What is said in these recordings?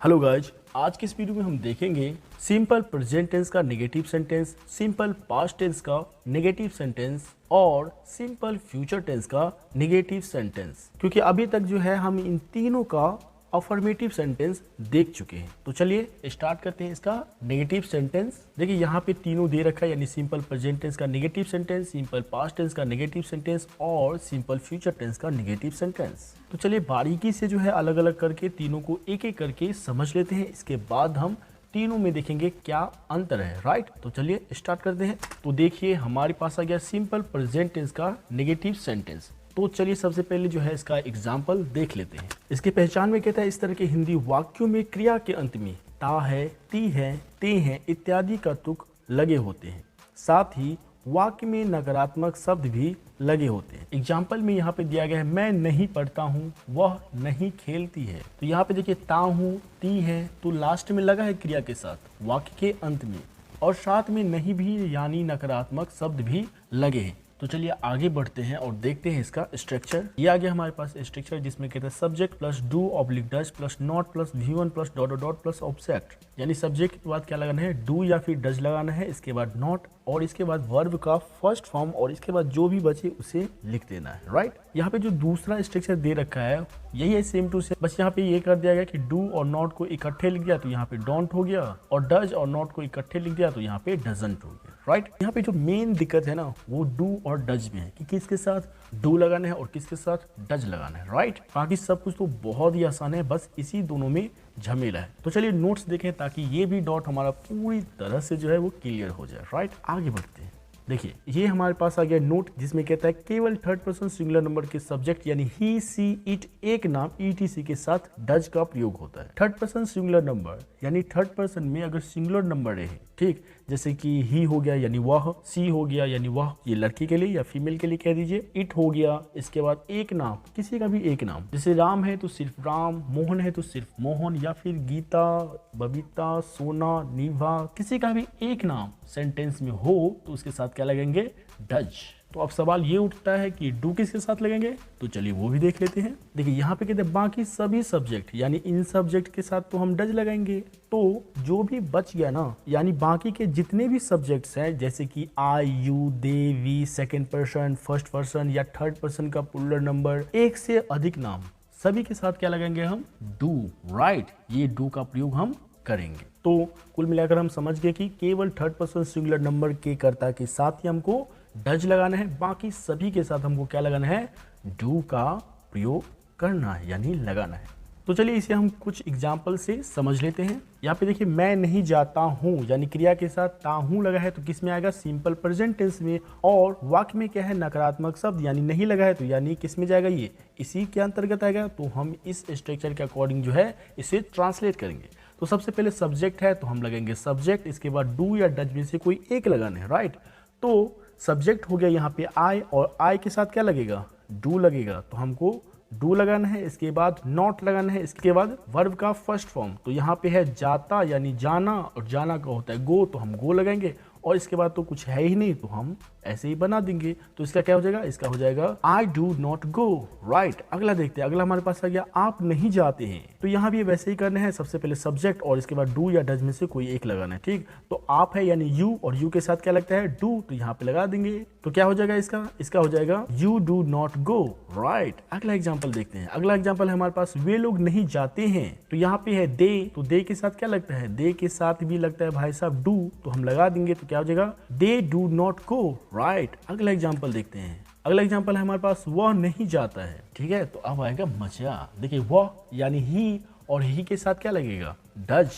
Hello guys, आज की इस वीडियो में हम देखेंगे सिंपल प्रेजेंट टेंस का negative sentence, simple past tense का नेगेटिव सेंटेंस और सिंपल फ्यूचर टेंस का नेगेटिव सेंटेंस। क्योंकि अभी तक जो है हम इन तीनों का अफर्मेटिव सेंटेंस देख चुके हैं। तो चलिए स्टार्ट करते हैं इसका नेगेटिव सेंटेंस। देखिए यहाँ पे तीनों दे रखा है, यानी सिंपल प्रेजेंट टेंस का negative sentence, simple past tense का नेगेटिव सेंटेंस और सिंपल फ्यूचर टेंस का नेगेटिव सेंटेंस। तो चलिए बारीकी से जो है अलग अलग करके तीनों को एक एक करके समझ लेते हैं। इसके बाद हम तीनों में देखेंगे क्या अंतर है, राइट। तो चलिए स्टार्ट करते हैं। तो देखिए हमारे पास आ गया सिंपल प्रेजेंट टेंस का नेगेटिव सेंटेंस। तो चलिए सबसे पहले जो है इसका एग्जाम्पल देख लेते हैं। इसकी पहचान में कहता है इस तरह के हिंदी वाक्यों में क्रिया के अंत में ता है, ती है, ते हैं इत्यादि का तुक लगे होते हैं। साथ ही वाक्य में नकारात्मक शब्द भी लगे होते हैं। एग्जाम्पल में यहाँ पे दिया गया है मैं नहीं पढ़ता हूँ, वह नहीं खेलती है। तो यहाँ पे देखिए ता हूँ, ती है, तो लास्ट में लगा है क्रिया के साथ वाक्य के अंत में, और साथ में नहीं भी यानी नकारात्मक शब्द भी लगे हैं। तो चलिए आगे बढ़ते हैं और देखते हैं इसका स्ट्रक्चर। ये आ गया हमारे पास स्ट्रक्चर, जिसमें कहते हैं subject plus do oblique does plus not plus V1 plus dot dot dot plus object. यानी सब्जेक्ट के बाद क्या लगाना है, डू या फिर डज लगाना है, इसके बाद नॉट और इसके बाद वर्ब का फर्स्ट फॉर्म और इसके बाद जो भी बचे उसे लिख देना है, राइट। यहाँ पे जो दूसरा स्ट्रक्चर दे रखा है यही है सेम टू सेम, बस यहाँ पे ये कर दिया गया कि डू और नॉट को इकट्ठे लिख दिया तो यहाँ पे डोंट हो गया, और डज और नॉट को इकट्ठे लिख दिया तो यहाँ पे डजंट हो गया, राइट। यहाँ पे जो मेन दिक्कत है ना वो डू और डज में है कि किसके साथ डू लगाना है और किसके साथ डज लगाना है, राइट। बाकी सब कुछ तो बहुत ही आसान है, बस इसी दोनों में झमेला है। तो चलिए नोट्स देखें ताकि ये भी डॉट हमारा पूरी तरह से जो है वो क्लियर हो जाए, राइट। आगे बढ़ते हैं। देखिए ये हमारे पास आ गया नोट, जिसमें कहता है केवल थर्ड पर्सन सिंगुलर नंबर के सब्जेक्ट यानी ही, सी, इट एक नाम ETC के साथ डज का प्रयोग होता है। थर्ड पर्सन सिंगुलर नंबर यानी थर्ड पर्सन में अगर सिंगुलर नंबर रहे, ठीक, जैसे कि ही हो गया यानी वह, सी हो गया यानी वह, ये लड़की के लिए या फीमेल के लिए कह दीजिए, इट हो गया, इसके बाद एक नाम, किसी का भी एक नाम, जैसे राम है तो सिर्फ राम, मोहन है तो सिर्फ मोहन, या फिर गीता, बबीता, सोना, नीवा, किसी का भी एक नाम सेंटेंस में हो तो उसके साथ क्या लगेंगे, डज। तो अब सवाल ये उठता है कि डू किसके साथ लगेंगे, तो चलिए वो भी देख लेते हैं। देखिए यहाँ पे कहते हैं बाकी सभी सब्जेक्ट यानी इन सब्जेक्ट के साथ तो हम डज लगाएंगे। तो जो भी बच गया ना, यानी बाकी के जितने भी सब्जेक्ट्स हैं जैसे कि I, you, they, we, second person, first person या थर्ड पर्सन का प्लूरल नंबर, एक से अधिक नाम, सभी के साथ क्या लगाएंगे हम, डू, राइट। ये डू का प्रयोग हम करेंगे। तो कुल मिलाकर हम समझ गए कि केवल थर्ड पर्सन सिंगुलर नंबर के कर्ता के साथ ही हमको डज लगाना है, बाकी सभी के साथ हमको क्या लगाना है, डू का प्रयोग करना है यानी लगाना है। तो चलिए इसे हम कुछ एग्जाम्पल से समझ लेते हैं। यहाँ पे देखिए मैं नहीं जाता हूँ यानी क्रिया के साथ ता हूँ लगा है तो किस में आएगा, सिंपल प्रेजेंट टेंस में, और वाक्य में क्या है, नकारात्मक शब्द यानी नहीं लगा है तो यानी किस में जाएगा, ये इसी के अंतर्गत आएगा। तो हम इस स्ट्रक्चर के अकॉर्डिंग जो है इसे ट्रांसलेट करेंगे। तो सबसे पहले सब्जेक्ट है तो हम लगेंगे सब्जेक्ट, इसके बाद डू या डज में से कोई एक लगाना है, राइट। तो सब्जेक्ट हो गया यहाँ पे आई, और आई के साथ क्या लगेगा, डू लगेगा, तो हमको डू लगाना है। इसके बाद नॉट लगाना है, इसके बाद वर्ब का फर्स्ट फॉर्म, तो यहाँ पे है जाता यानी जाना, और जाना का होता है गो, तो हम गो लगाएंगे, और इसके बाद तो कुछ है ही नहीं तो हम ऐसे ही बना देंगे। तो इसका क्या हो जाएगा, इसका हो जाएगा I do not go, right. अगला देखते हैं, अगला हमारे पास आ गया आप नहीं जाते हैं। तो यहाँ भी वैसे ही करना है, सबसे पहले सब्जेक्ट और इसके बाद डू या डज में से कोई एक लगाना है, ठीक। तो आप है यानी यू, और यू के साथ क्या लगता है, डू, तो यहाँ पे लगा देंगे। तो क्या हो जाएगा इसका हो जाएगा you do not go, right. अगला एग्जाम्पल देखते हैं। अगला एग्जाम्पल है हमारे पास वे लोग नहीं जाते हैं, तो यहाँ पे है दे, तो दे के साथ क्या लगता है, दे के साथ भी लगता है भाई साहब डू, तो हम लगा देंगे। तो क्या हो जाएगा, they do not go, right. अगला एग्जाम्पल देखते हैं। अगला एग्जाम्पल है हमारे पास वह नहीं जाता है, ठीक है। तो अब आएगा मजा। देखिए वह यानी ही, और ही के साथ क्या लगेगा, डज,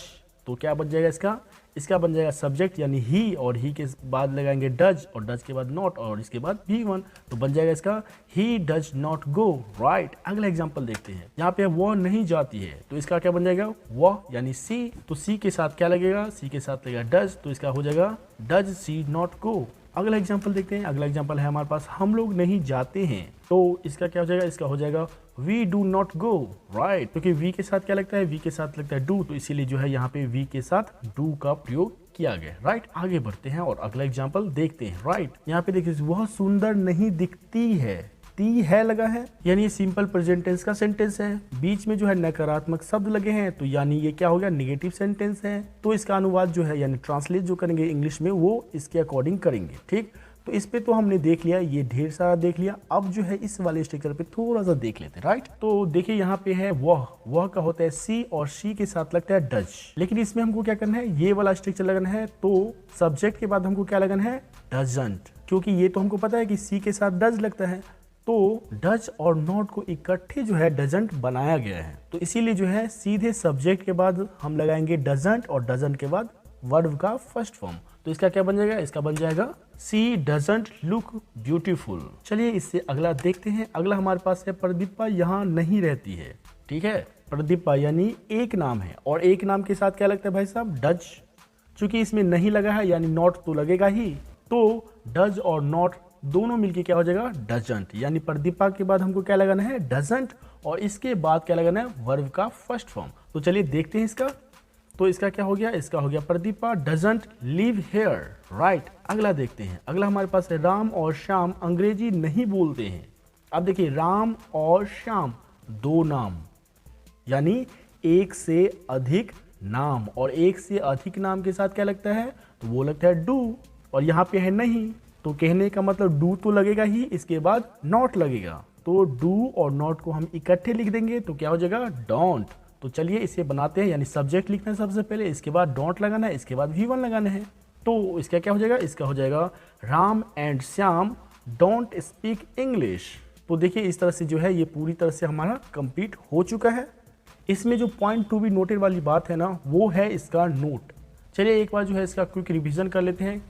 तो क्या बन जाएगा इसका बन जाएगा सब्जेक्ट यानी ही, और ही के बाद लगाएंगे डज, और डज के बाद नॉट, और इसके बाद V1, तो बन जाएगा इसका he does not go, right. अगला एग्जांपल देखते हैं। यहाँ पे वह नहीं जाती है, तो इसका क्या बन जाएगा, वह यानी सी, तो सी के साथ क्या लगेगा, सी के साथ लगेगा डज, तो इसका हो जाएगा डज सी नॉट गो। अगला एग्जांपल देखते हैं। अगला एग्जांपल है हमारे पास हम लोग नहीं जाते हैं, तो इसका क्या हो जाएगा, इसका हो जाएगा we do not go, right. क्योंकि वी के साथ क्या लगता है, वी के साथ लगता है डू, तो इसीलिए जो है यहाँ पे वी के साथ डू का प्रयोग किया गया, राइट। आगे बढ़ते हैं और अगला एग्जाम्पल देखते हैं, राइट। यहाँ पे देखिए वह सुंदर नहीं दिखती है, ती है लगा है, यानी ये सिंपल प्रेजेंट टेंस का सेंटेंस है। बीच में जो है नकारात्मक शब्द लगे हैं, तो यानी ये क्या हो गया, नेगेटिव सेंटेंस है। तो इसका अनुवाद जो है यानी ट्रांसलेट जो करेंगे इंग्लिश में वो इसके अकॉर्डिंग करेंगे। ठीक, तो इस पे तो हमने देख लिया, ये ढेर सारा देख लिया। अब जो है इस वाले स्ट्रक्चर पे थोड़ा सा देख लेते हैं, राइट। तो देखिए यहाँ पे है वह का होता है सी और सी के साथ लगता है डज, लेकिन इसमें हमको क्या करना है, ये वाला स्ट्रक्चर लगाना है। तो सब्जेक्ट के बाद हमको क्या लगाना है, डजंट, क्योंकि ये तो हमको पता है कि सी के साथ डज लगता है। तो डज और नॉट को इकट्ठे जो है डजंट बनाया गया है, तो इसीलिए जो है सीधे सब्जेक्ट के बाद हम लगाएंगे डजंट और डजंट के बाद वर्ब का फर्स्ट फॉर्म। तो इसका क्या बन जाएगा, इसका बन जाएगा सी डजंट लुक ब्यूटीफुल। चलिए इससे अगला देखते हैं। अगला हमारे पास है प्रदीपा यहाँ नहीं रहती है। ठीक है, प्रदीपा यानी एक नाम है और एक नाम के साथ क्या लगता है भाई साहब, डज। चूंकि इसमें नहीं लगा है यानी नॉट तो लगेगा ही, तो डज और नॉट दोनों मिलके क्या हो जाएगा, डजंट। यानी प्रदीपा के बाद हमको क्या लगाना है, डजंट, और इसके बाद क्या लगाना है, वर्ब का फर्स्ट फॉर्म। तो चलिए देखते हैं इसका। तो इसका क्या हो गया, इसका हो गया Pradeepa doesn't live here, right. अगला देखते हैं। अगला हमारे पास है राम और श्याम अंग्रेजी नहीं बोलते हैं। अब देखिए राम और श्याम दो नाम, यानी एक से अधिक नाम, और एक से अधिक नाम के साथ क्या लगता है, तो वो लगता है डू। और यहाँ पे है नहीं, तो कहने का मतलब डू तो लगेगा ही, इसके बाद नॉट लगेगा। तो डू और नॉट को हम इकट्ठे लिख देंगे तो क्या हो जाएगा, डोंट। तो चलिए इसे बनाते हैं, यानी सब्जेक्ट लिखना है सबसे पहले, इसके बाद डोंट लगाना है, इसके बाद V1 लगाना है। तो इसका क्या हो जाएगा, इसका हो जाएगा Ram and Shyam don't speak English. तो देखिए इस तरह से जो है ये पूरी तरह से हमारा कंप्लीट हो चुका है। इसमें जो पॉइंट टू बी नोटेड वाली बात है ना, वो है इसका नोट। चलिए एक बार जो है इसका क्विक रिवीजन कर लेते हैं।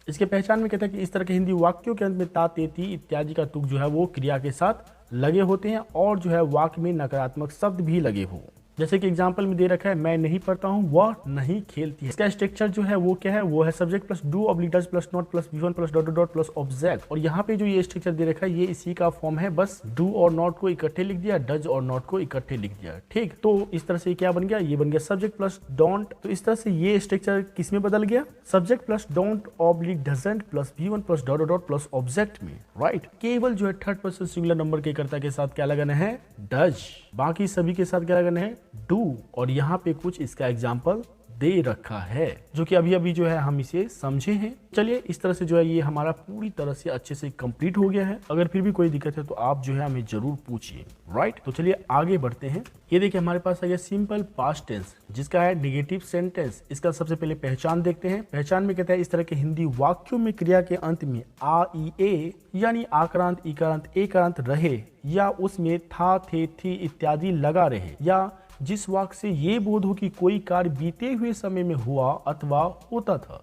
इसके पहचान में कहता है कि इस तरह के हिंदी वाक्यों के अंत में ता, ते, ती इत्यादि का तुक जो है वो क्रिया के साथ लगे होते हैं, और जो है वाक्य में नकारात्मक शब्द भी लगे हो। जैसे कि एग्जाम्पल में दे रखा है, मैं नहीं पढ़ता हूँ, वह नहीं खेलती है। इसका स्ट्रक्चर जो है वो क्या है, वो है subject plus do oblique does plus not plus V1 plus dot dot plus object. और यहाँ पे जो ये स्ट्रक्चर दे रखा है ये इसी का फॉर्म है, बस डू और नॉट को इकट्ठे लिख दिया, डज और नॉट को इकट्ठे लिख दिया। ठीक, तो इस तरह से क्या बन गया, ये बन गया सब्जेक्ट प्लस डोंट। तो इस तरह से ये स्ट्रक्चर किस में बदल गया, subject plus don't oblique doesn't plus V1 plus dot dot plus object में, राइट। केवल जो है थर्ड पर्सन सिंगुलर नंबर के कर्ता के साथ क्या लगाना है, डज। बाकी सभी के साथ क्या लगाना है, डू। और यहाँ पे कुछ इसका एग्जाम्पल दे रखा है जो कि अभी जो है हम इसे समझे हैं। चलिए इस तरह से जो है ये हमारा पूरी तरह से अच्छे से कंप्लीट हो गया है। अगर फिर भी कोई दिक्कत है तो आप जो है हमें जरूर पूछिए, राइट। तो चलिए आगे बढ़ते हैं। ये देखिए हमारे पास आ गया सिंपल पास्ट टेंस जिसका है नेगेटिव सेंटेंस। इसका सबसे पहले पहचान देखते हैं। पहचान में कहता है इस तरह के हिंदी वाक्यों में क्रिया के अंत में आ, ई, ए यानी आक्रांत, इकारांत, एकारांत रहे या उसमें था, थे, थी इत्यादि लगा रहे, या जिस वाक्य से ये बोध हो कि कोई कार्य बीते हुए समय में हुआ अथवा होता था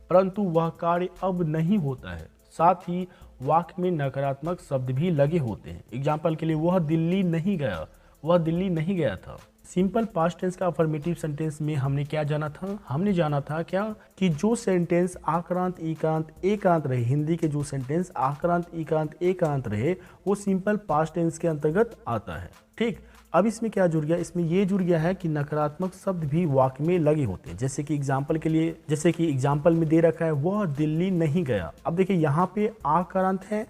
परंतु वह कार्य अब नहीं होता है, साथ ही वाक्य में नकारात्मक शब्द भी लगे होते हैं। एग्जाम्पल के लिए वह दिल्ली नहीं गया, वह दिल्ली नहीं गया था। सिंपल पास्ट टेंस का अफर्मेटिव सेंटेंस में हमने क्या जाना था, हमने जाना था क्या कि जो सेंटेंस आक्रांत, इकारांत, एकांत रहे, हिंदी के जो सेंटेंस आक्रांत, इकारांत, एकांत रहे वो सिंपल पास्ट टेंस के अंतर्गत आता है। ठीक, अब इसमें क्या जुड़ गया, इसमें ये जुड़ गया है कि नकारात्मक शब्द भी वाक्य में लगे होते हैं। जैसे कि एग्जाम्पल के लिए, जैसे कि एग्जाम्पल में दे रखा है वह दिल्ली नहीं गया। अब देखिए यहाँ पे आकारांत है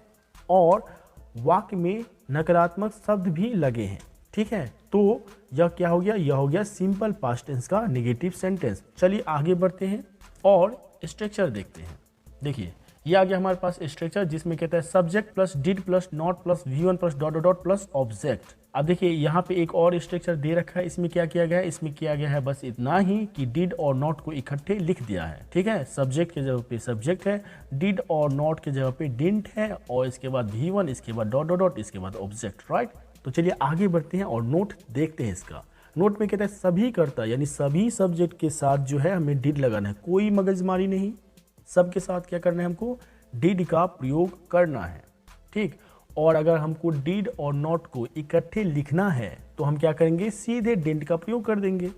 और वाक्य में नकारात्मक शब्द भी लगे हैं। ठीक है, तो यह क्या हो गया, यह हो गया सिंपल पास्ट टेंस का नेगेटिव सेंटेंस। चलिए आगे बढ़ते हैं और स्ट्रक्चर देखते हैं। देखिए ये आ गया हमारे पास स्ट्रक्चर जिसमें कहता है subject plus did plus not plus V1 plus dot dot plus object. अब देखिए यहाँ पे एक और स्ट्रक्चर दे रखा है। इसमें क्या किया गया है, इसमें किया गया है बस इतना ही कि डिड और नॉट को इकट्ठे लिख दिया है। ठीक है, सब्जेक्ट के जगह पे सब्जेक्ट है, डिड और नॉट के जगह पे डिडंट है, और इसके बाद V1, इसके बाद डॉट डॉट डॉट, इसके बाद ऑब्जेक्ट, राइट। तो चलिए आगे बढ़ते हैं और नोट देखते हैं इसका। नोट में कहता है सभी कर्ता यानी सभी सब्जेक्ट के साथ जो है हमें डिड लगाना है, कोई मगजमारी नहीं, सबके साथ क्या करना है, हमको डिड का प्रयोग करना है। ठीक, और अगर हमको डिड और नॉट को इकट्ठे लिखना है तो हम क्या करेंगे, सीधे डिडंट का प्रयोग कर देंगे,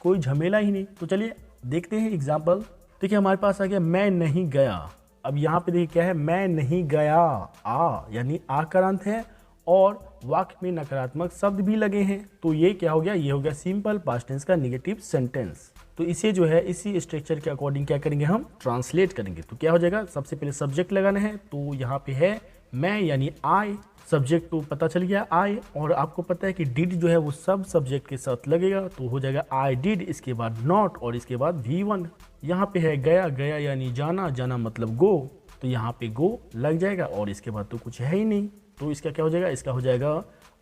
कोई झमेला ही नहीं। तो चलिए देखते हैं एग्जाम्पल। देखिए हमारे पास आ गया मैं नहीं गया। अब यहाँ पे देखिए क्या है, मैं नहीं गया, आ यानी आकारांत है और वाक्य में नकारात्मक शब्द भी लगे हैं। तो ये क्या हो गया, ये हो गया सिंपल पास्ट टेंस का नेगेटिव सेंटेंस। तो इसे जो है इसी स्ट्रक्चर के अकॉर्डिंग क्या करेंगे, हम ट्रांसलेट करेंगे। तो क्या हो जाएगा, सबसे पहले सब्जेक्ट लगाना है, तो यहाँ पे है मैं यानी आई, सब्जेक्ट तो पता चल गया आई, और आपको पता है कि डिड जो है वो सब सब्जेक्ट के साथ लगेगा, तो हो जाएगा आई डिड, इसके बाद नॉट और इसके बाद V1। यहाँ पे है गया, गया यानी जाना, जाना मतलब गो, तो यहाँ पे गो लग जाएगा और इसके बाद तो कुछ है ही नहीं, तो इसका क्या हो जाएगा, इसका हो जाएगा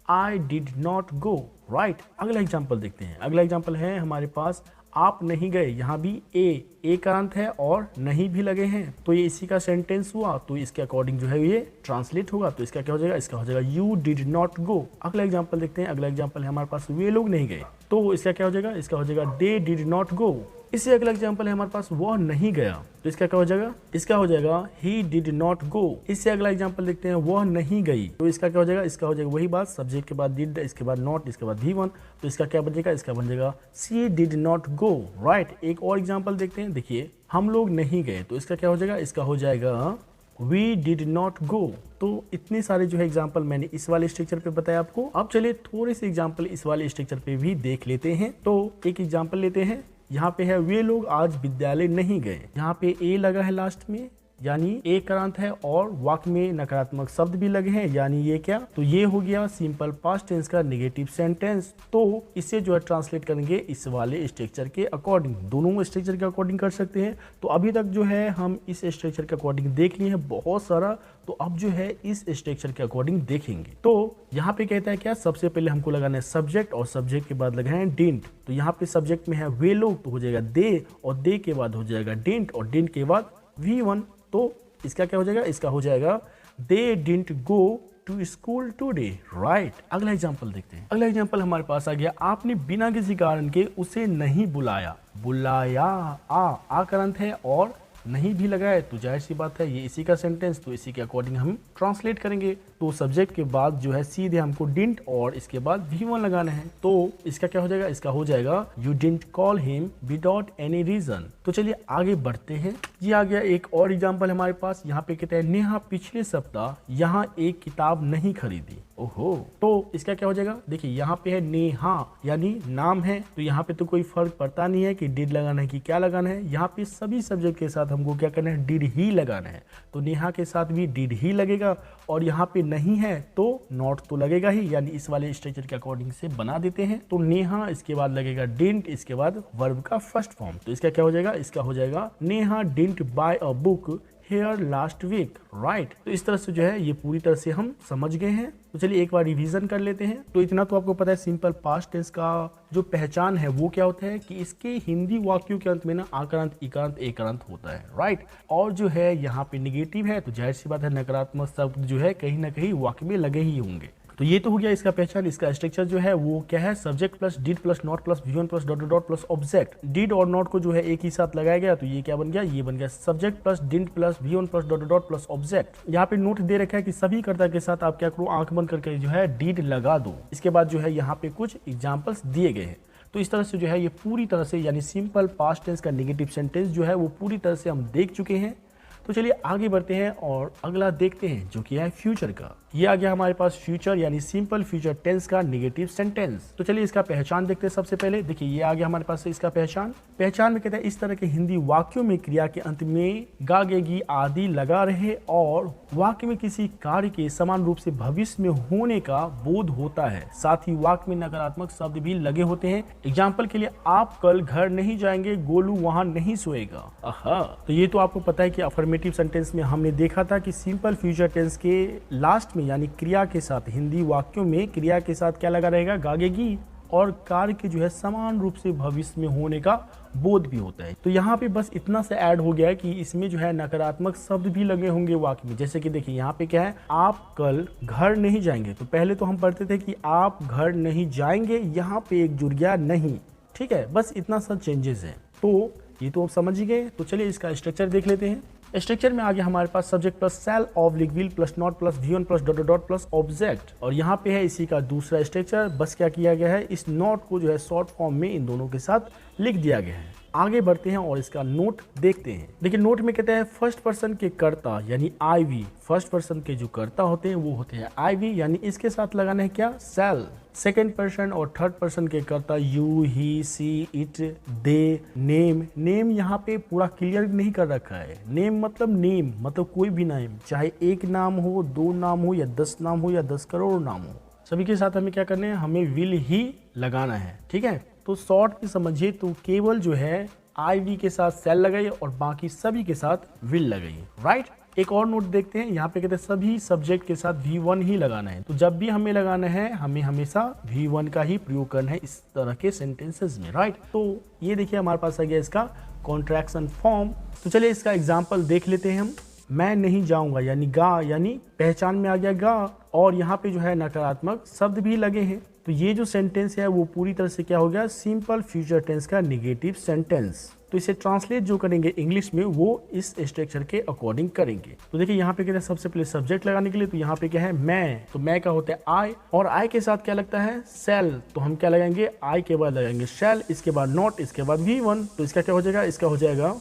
I did not go, right. अगला एग्जाम्पल देखते हैं। अगला एग्जाम्पल है हमारे पास आप नहीं गए, यहाँ भी ए का अंत है और नहीं भी लगे हैं, तो ये इसी का सेंटेंस हुआ, तो इसके अकॉर्डिंग जो है ये ट्रांसलेट होगा, तो इसका क्या हो जाएगा, इसका हो जाएगा यू डिड नॉट गो। अगला एग्जाम्पल देखते हैं। अगला एग्जाम्पल है हमारे पास वे लोग नहीं गए, तो इसका क्या हो जाएगा, इसका हो जाएगा दे डिड नॉट गो। इससे अगला एग्जाम्पल है हमारे पास वह नहीं गया, तो इसका क्या हो जाएगा, इसका हो जाएगा ही डिड नॉट गो। इससे अगला एग्जाम्पल देखते हैं वह नहीं गई, तो इसका क्या हो जाएगा, इसका हो जाएगा वही बात, सब्जेक्ट के बाद डिड, इसके बाद नॉट, इसके बाद V1, तो इसका क्या बनेगा, इसका बन जाएगा सी डिड नॉट गो, राइट। एक और एग्जाम्पल देखते हैं। देखिए हम लोग नहीं गए, तो इसका क्या हो जाएगा, इसका हो जाएगा वी डिड नॉट गो। तो इतने सारे जो है एग्जाम्पल मैंने इस वाले स्ट्रक्चर पे बताया आपको। अब चलिए थोड़े से एग्जाम्पल इस वाले स्ट्रक्चर पे भी देख लेते हैं। तो एक एग्जाम्पल लेते हैं। यहाँ पे है वे लोग आज विद्यालय नहीं गए, यहाँ पे ए लगा है लास्ट में, यानी एक क्रांत है, और वाक्य में नकारात्मक शब्द भी लगे हैं, यानी ये क्या, तो ये हो गया सिंपल पास्ट टेंस का नेगेटिव सेंटेंस। तो इसे जो है ट्रांसलेट करेंगे इस वाले स्ट्रक्चर के अकॉर्डिंग, दोनों स्ट्रक्चर के अकॉर्डिंग कर सकते हैं। तो अभी तक जो है हम इस स्ट्रक्चर के अकॉर्डिंग देख लिए हैं बहुत सारा, तो अब जो है इस स्ट्रक्चर के अकॉर्डिंग देखेंगे। तो यहाँ पे कहता है क्या, सबसे पहले हमको लगाना है सब्जेक्ट, और सब्जेक्ट के बाद लगाना है डिडंट। तो यहाँ पे सब्जेक्ट में है वे लोग, तो हो जाएगा दे, और दे के बाद हो जाएगा डिडंट, और डिडंट के बाद V1, तो इसका क्या हो जाएगा, इसका हो जाएगा they didn't go to school today, right. अगला एग्जांपल देखते हैं। अगला एग्जांपल हमारे पास आ गया, आपने बिना किसी कारण के उसे नहीं बुलाया। बुलाया आ करंट है और नहीं भी लगा है, तो जाहिर सी बात है ये इसी का सेंटेंस, तो इसी के अकॉर्डिंग हम ट्रांसलेट करेंगे। तो सब्जेक्ट के बाद जो है सीधे हमको डिडंट और इसके बाद V1 लगाना है, तो इसका क्या हो जाएगा, इसका हो जाएगा you didn't call him without any reason. तो चलिए आगे बढ़ते हैं। ये आ गया एक और एग्जांपल हमारे पास। यहाँ पे कहते हैं नेहा पिछले सप्ताह यहाँ एक किताब नहीं खरीदी। ओहो, तो इसका क्या हो जाएगा, देखिए यहाँ पे है नेहा यानी नाम है, तो यहाँ पे तो कोई फर्क पड़ता नहीं है कि डिड लगाना है कि क्या लगाना है। यहाँ पे सभी सब्जेक्ट के साथ हमको क्या करना है, डिड ही लगाना है, तो नेहा के साथ भी डिड ही लगेगा, और यहाँ पे नहीं है तो नॉट तो लगेगा ही, यानी इस वाले स्ट्रक्चर के अकॉर्डिंग से बना देते हैं। तो नेहा, इसके बाद लगेगा डिडंट, इसके बाद वर्ब का फर्स्ट फॉर्म, तो इसका क्या हो जाएगा, इसका हो जाएगा Neha didn't buy a book here last week, right. तो इस तरह से जो है ये पूरी तरह से हम समझ गए हैं। तो चलिए एक बार रिवीजन कर लेते हैं। तो इतना तो आपको पता है सिंपल पास्ट टेंस का जो पहचान है वो क्या होता है कि इसके हिंदी वाक्यों के अंत में ना आकारांत, इकारांत, एकारांत होता है, राइट। और जो है यहाँ पे निगेटिव है, तो जाहिर सी बात है नकारात्मक शब्द जो है कहीं ना कहीं वाक्य में लगे ही होंगे। तो ये तो हो गया इसका पहचान। इसका स्ट्रक्चर जो है वो क्या है, subject plus did plus not plus V1 plus dot dot plus object. Did और नॉट को जो है एक ही साथ लगाया गया, तो ये क्या बन गया, ये बन गया subject plus did plus V1 plus dot dot plus object. यहाँ पे नोट दे रखा है कि सभी कर्ता के साथ आप क्या करो, आंख बंद करके जो है डिड लगा दो। इसके बाद जो है यहाँ पे कुछ एग्जाम्पल्स दिए गए हैं। तो इस तरह से जो है ये पूरी तरह से यानी सिंपल पास्ट टेंस का नेगेटिव सेंटेंस जो है वो पूरी तरह से हम देख चुके हैं। तो चलिए आगे बढ़ते हैं और अगला देखते हैं जो कि है फ्यूचर का। ये आ गया हमारे पास फ्यूचर यानी सिंपल फ्यूचर टेंस का नेगेटिव सेंटेंस। तो चलिए इसका पहचान देखते हैं। सबसे पहले देखिए ये आ गया हमारे पास इसका पहचान में कहते हैं इस तरह के हिंदी वाक्यों में क्रिया के अंत में गागेगी आदि लगा रहे और वाक्य में किसी कार्य के समान रूप से भविष्य में होने का बोध होता है, साथ ही वाक्य में नकारात्मक शब्द भी लगे होते हैं। एग्जाम्पल के लिए आप कल घर नहीं जाएंगे, गोलू वहां नहीं सोएगा। तो ये तो आपको पता है कि अफर्मेटिव सेंटेंस में हमने देखा था कि सिंपल फ्यूचर टेंस के लास्ट में यानी क्रिया के साथ हिंदी वाक्यों में क्रिया के साथ क्या लगा रहेगा, गागेगी, और कार्य के जो है समान रूप से भविष्य में होने का बोध भी होता है। तो यहाँ पे बस इतना सा ऐड हो गया है कि इसमें जो है नकारात्मक शब्द भी लगे होंगे वाक्य में। जैसे कि देखिए यहाँ पे क्या है, आप कल घर नहीं जाएंगे। तो पहले तो हम पढ़ते थे कि आप घर नहीं जाएंगे, यहाँ पे एक जुड़ गया नहीं, ठीक है, बस इतना सा चेंजेस है। तो ये तो आप समझ ही गए। तो चलिए इसका स्ट्रक्चर देख लेते हैं। स्ट्रक्चर में आ गया हमारे पास subject plus shall oblique will plus not plus V1 plus dot dot plus object, और यहाँ पे है इसी का दूसरा स्ट्रक्चर। बस क्या किया गया है, इस नॉट को जो है शॉर्ट फॉर्म में इन दोनों के साथ लिख दिया गया है। आगे बढ़ते हैं और इसका नोट देखते हैं। देखिए नोट में कहते हैं फर्स्ट पर्सन के कर्ता यानी आई वी, फर्स्ट पर्सन के जो कर्ता होते हैं वो होते हैं आई वी, यानी इसके साथ लगाना है क्या, सेल। सेकेंड पर्सन और थर्ड पर्सन के कर्ता you, he, she, it, they, name. Name यहाँ पे पूरा क्लियर नहीं कर रखा है। नेम मतलब कोई भी नाम, चाहे एक नाम हो, 2 नाम हो या 10 नाम हो या 10 करोड़ नाम हो, सभी के साथ हमें क्या करना है, हमें विल ही लगाना है। ठीक है, तो शॉर्ट में समझिए तो केवल जो है आई वी के साथ सेल लगाइए और बाकी सभी के साथ विल लगाइए। राइट, एक और नोट देखते हैं, यहाँ पे कहते हैं सभी सब्जेक्ट के साथ V1 ही लगाना है। तो जब भी हमें लगाना है हमें हमेशा V1 का ही प्रयोग करना है इस तरह के सेंटेंसेस में। राइट, तो ये देखिए हमारे पास आ गया इसका कॉन्ट्रैक्शन फॉर्म। तो चलिए इसका एग्जाम्पल देख लेते हैं हम। मैं नहीं जाऊंगा यानी गा, यानी पहचान में आ गया गा, और यहाँ पे जो है नकारात्मक शब्द भी लगे हैं। तो ये जो सेंटेंस है वो पूरी तरह से क्या हो गया, सिंपल फ्यूचर टेंस का नेगेटिव सेंटेंस। तो इसे ट्रांसलेट जो करेंगे इंग्लिश में वो इस स्ट्रक्चर के अकॉर्डिंग करेंगे। तो देखिए यहाँ पे कहते हैं सबसे पहले सब्जेक्ट लगाने के लिए, तो यहाँ पे क्या है मैं, तो मैं का होता है आई, और आई के साथ क्या लगता है सेल, तो हम क्या लगाएंगे आई के बाद लगाएंगे शेल, इसके बाद नॉट, इसके बाद V1, तो इसका क्या हो जाएगा, इसका हो जाएगा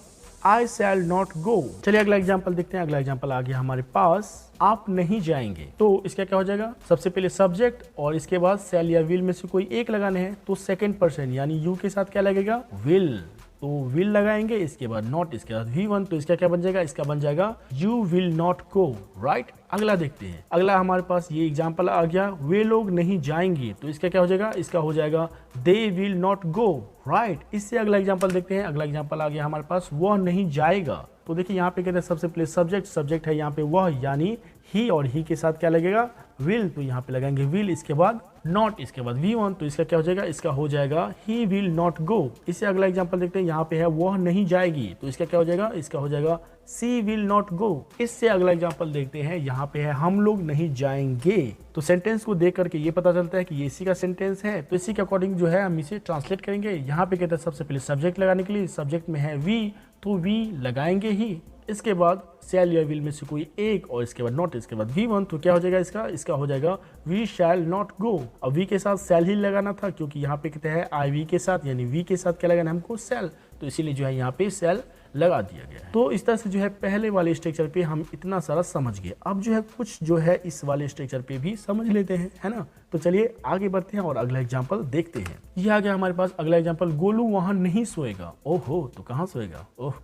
I shall not go। चलिए अगला एग्जाम्पल देखते हैं। अगला एग्जाम्पल आ गया हमारे पास, आप नहीं जाएंगे, तो इसका क्या हो जाएगा, सबसे पहले सब्जेक्ट और इसके बाद shall या will में से कोई एक लगाने हैं, तो सेकंड पर्सन यानी you के साथ क्या लगेगा, will, तो will लगाएंगे, इसके बाद नॉट, इसके बाद V1, तो इसका क्या बन जाएगा, इसका बन जाएगा you will not go। Right, अगला देखते हैं। अगला हमारे पास ये एग्जाम्पल आ गया, वे लोग नहीं जाएंगे, तो इसका क्या हो जाएगा, इसका हो जाएगा they will not go। Right, इससे अगला एग्जाम्पल देखते हैं। अगला एग्जाम्पल आ गया हमारे पास, वह नहीं जाएगा, तो देखिए यहाँ पे कहते हैं सबसे पहले सब्जेक्ट है यहाँ पे वह, यानी ही, और ही के साथ क्या लगेगा विल, तो यहाँ पे लगाएंगे विल, इसके बाद नॉट, इसके बाद V1, तो इसका क्या हो जाएगा, इसका हो जाएगा ही विल नॉट गो। इससे अगला एग्जांपल देखते हैं, यहाँ पे है वह नहीं जाएगी, तो इसका क्या हो जाएगा, इसका हो जाएगा सी विल नॉट गो। इससे अगला एग्जांपल देखते हैं, यहाँ पे है हम लोग नहीं जाएंगे, तो सेंटेंस को देख करके ये पता चलता है कि ये इसी का सेंटेंस है, तो इसी के अकॉर्डिंग जो है हम इसे ट्रांसलेट करेंगे। यहाँ पे कहते हैं सबसे पहले सब्जेक्ट लगाने के लिए, सब्जेक्ट में है वी, तो वी लगाएंगे ही, इसके बाद शैल या विल में से कोई एक, और इसके बाद नॉट, इसके बाद V1, तो क्या हो जाएगा इसका हो जाएगा वी शैल नॉट गो। अब वी के साथ शैल ही लगाना था, क्योंकि यहाँ पे कहते हैं आई वी के साथ, यानी वी के साथ क्या लगाना है हमको, शैल, तो इसीलिए जो है यहाँ पे शैल लगा दिया गया है। तो इस तरह से जो है पहले वाले स्ट्रक्चर पे हम इतना सारा समझ गए। अब जो है कुछ जो है इस वाले स्ट्रक्चर पे भी समझ लेते हैं, है ना। तो चलिए आगे बढ़ते हैं और अगला एग्जाम्पल देखते हैं। ये आ गया हमारे पास अगला एग्जाम्पल, गोलू वहां नहीं सोएगा। ओहो, तो कहाँ सोएगा, ओह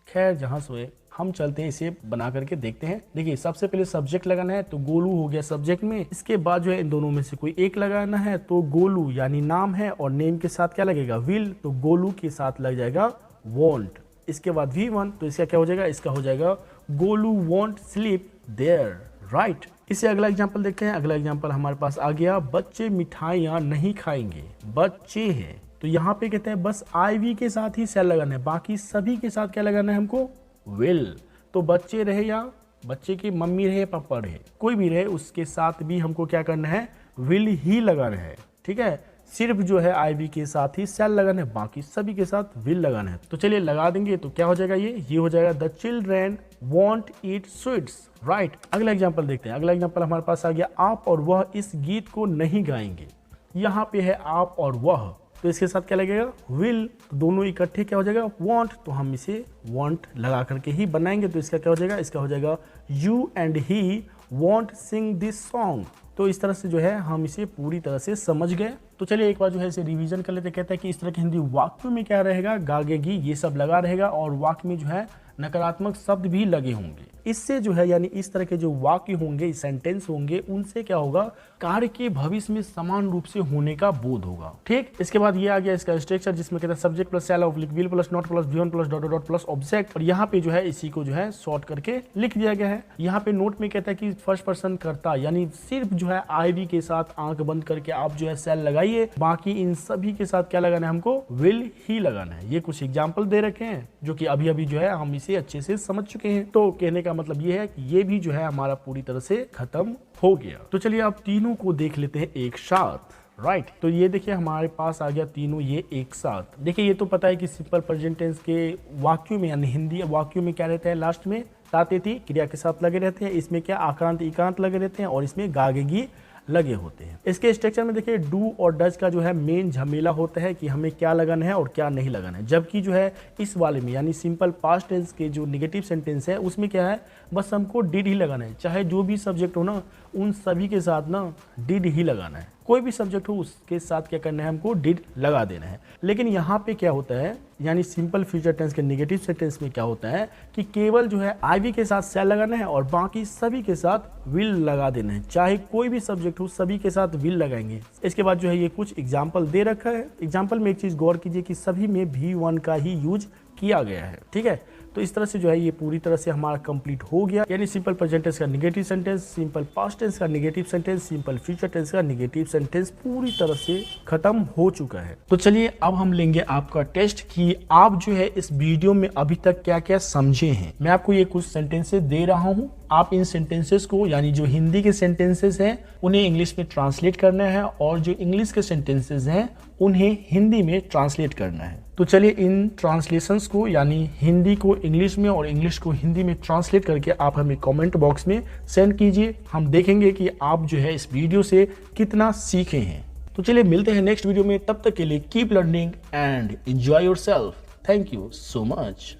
खैर जहाँ सोए, हम चलते हैं इसे बना करके देखते हैं। देखिए सबसे पहले सब्जेक्ट लगाना है, तो गोलू हो गया सब्जेक्ट में, इसके बाद जो है इन दोनों में से कोई एक लगाना है, तो गोलू यानी नाम है, और नेम के साथ क्या लगेगा विल, तो गोलू के साथ लग जाएगा वॉन्ट, इसके बाद V1, तो इसका क्या हो जाएगा, इसका हो जाएगा Golu won't sleep there. Right, इससे अगला एग्जाम्पल देखते हैं। अगला एग्जाम्पल हमारे पास आ गया, बच्चे मिठाइयाँ नहीं खाएंगे, बच्चे हैं, तो यहाँ पे कहते हैं बस IV के साथ ही सेल लगाना है, बाकी सभी के साथ क्या लगाना है हमको विल। तो बच्चे रहे या बच्चे की मम्मी रहे, पापा रहे, कोई भी रहे, उसके साथ भी हमको क्या करना है, विल ही लगाना है। ठीक है, सिर्फ जो है IV के साथ ही सेल लगाना है, बाकी सभी के साथ विल लगाना है। तो चलिए लगा देंगे, तो क्या हो जाएगा, ये हो जाएगा the children want eat sweets. Right, अगला एग्जाम्पल देखते हैं। अगला एग्जाम्पल हमारे पास आ गया, आप और वह इस गीत को नहीं गाएंगे। यहाँ पे है आप और वह, तो इसके साथ क्या लगेगा विल, तो दोनों इकट्ठे क्या हो जाएगा वांट, तो हम इसे वांट लगा करके ही बनाएंगे, तो इसका क्या हो जाएगा, इसका हो जाएगा you and he want Singh this song. तो इस तरह से जो है हम इसे पूरी तरह से समझ गए। तो चलिए एक बार जो है इसे रिवीजन कर लेते। कहते हैं कि इस तरह के हिंदी वाक्य में क्या रहेगा, गागेगी ये सब लगा रहेगा, और वाक्य में जो है नकारात्मक शब्द भी लगे होंगे। इससे जो है यानी इस तरह के जो वाक्य होंगे, सेंटेंस होंगे, उनसे क्या होगा, कार्य के भविष्य में समान रूप से होने का बोध होगा। ठीक, इसके बाद ये आ गया इसका स्ट्रक्चर, जिसमें कहता है subject plus shall oblique will plus not plus V1 plus dot dot plus object, और यहाँ पे जो है इसी को जो है शॉर्ट करके लिख दिया गया है। यहाँ पे नोट में कहता है कि फर्स्ट पर्सन कर्ता, यानी सिर्फ जो है IV के साथ आंख बंद करके आप जो है सेल लगाइए, बाकी इन सभी के साथ क्या लगाना है हमको, विल ही लगाना है। ये कुछ एग्जाम्पल दे रखे हैं जो कि अभी अभी जो है हम इसे अच्छे से समझ चुके हैं। तो कहने का मतलब ये है कि ये भी जो है हमारा पूरी तरह से खत्म हो गया। तो चलिए आप तीनों को देख लेते हैं एक साथ। राइट, तो ये देखिए हमारे पास आ गया तीनों ये एक साथ। देखिए ये तो पता है कि सिंपल प्रेजेंट टेंस के वाक्यों में यानी हिंदी वाक्यों में क्या रहता है, लास्ट में तातेती क्रिया के साथ लगे रहते हैं, इसमें क्या आक्रांत इकांत लगे रहते हैं, और इसमें गागेगी लगे होते हैं। इसके स्ट्रक्चर में देखिए डू और डज का जो है मेन झमेला होता है कि हमें क्या लगाना है और क्या नहीं लगाना है, जबकि जो है इस वाले में यानी सिंपल पास्ट टेंस के जो निगेटिव सेंटेंस है उसमें क्या है, बस हमको डिड ही लगाना है। चाहे जो भी सब्जेक्ट हो ना, उन सभी के साथ ना डिड ही लगाना है। कोई भी सब्जेक्ट हो उसके साथ क्या करना है, हमको डिड लगा देना है। लेकिन यहाँ पे क्या होता है, यानी सिंपल फ्यूचर टेंस के नेगेटिव सेंटेंस में क्या होता है कि केवल जो है आईवी के साथ शैल लगाना है और बाकी सभी के साथ विल लगा देना है। चाहे कोई भी सब्जेक्ट हो, सभी के साथ विल लगाएंगे। इसके बाद जो है ये कुछ एग्जाम्पल दे रखा है। एग्जाम्पल में एक चीज गौर कीजिए कि सभी में V1 का ही यूज किया गया है। ठीक है, तो इस तरह से जो है ये पूरी तरह से हमारा कंप्लीट हो गया, यानी सिंपल प्रेजेंट टेंस का negative sentence, simple past tense का negative sentence, simple future tense का नेगेटिव सेंटेंस पूरी तरह से खत्म हो चुका है। तो चलिए अब हम लेंगे आपका टेस्ट कि आप जो है इस वीडियो में अभी तक क्या क्या समझे हैं। मैं आपको ये कुछ सेंटेंसेस दे रहा हूँ, आप इन सेंटेंसेस को यानी जो हिंदी के सेंटेंसेस हैं उन्हें इंग्लिश में ट्रांसलेट करना है और जो इंग्लिश के सेंटेंसेस हैं उन्हें हिंदी में ट्रांसलेट करना है। तो चलिए इन ट्रांसलेशंस को यानी हिंदी को इंग्लिश में और इंग्लिश को हिंदी में ट्रांसलेट करके आप हमें कमेंट बॉक्स में सेंड कीजिए। हम देखेंगे कि आप जो है इस वीडियो से कितना सीखे हैं। तो चलिए मिलते हैं नेक्स्ट वीडियो में, तब तक के लिए keep learning and enjoy yourself. Thank you so much.